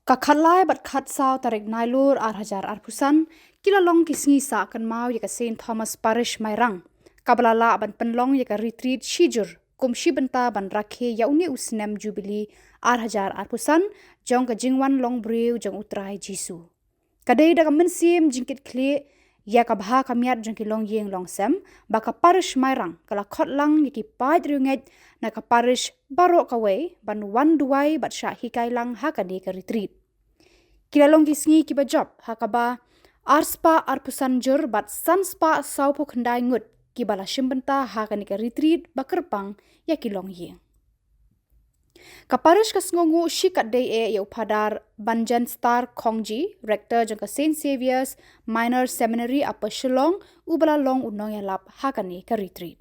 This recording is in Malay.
Kakhalai bat khat saw tarik nailur 8,000 kilalong kisngi sa kan mau yaka St. Thomas Parish Mairang. Kabalala ban Pynlong yaka retreat shijur kumshi Bynta ban rakhe yauni usnem jubilee 8,000 jong ka jingwan long brew jong utrai jisu. Kadai da mensim jingkit kle ya ka bha kamiat jong ki long yeng long sem baka Parish Mairang kala khotlang yaki pait riunget na ka Parish baro kawe ban wan duai bat sha hikai lang ha ka ka retreat. Kilalong kisngi ki job hakaba arspa arpusan jur bat sanspa saupo khandai ngut ki bala Shim Bynta ha ka retreat bakerpang ya ki long yeng. Ka Parish ka sngongu shikat day e yau padar Banjan Star Kongji, rector jong ka St. Saviour's Minor Seminary apa Shillong ubala long unong ya lap ha ka retreat.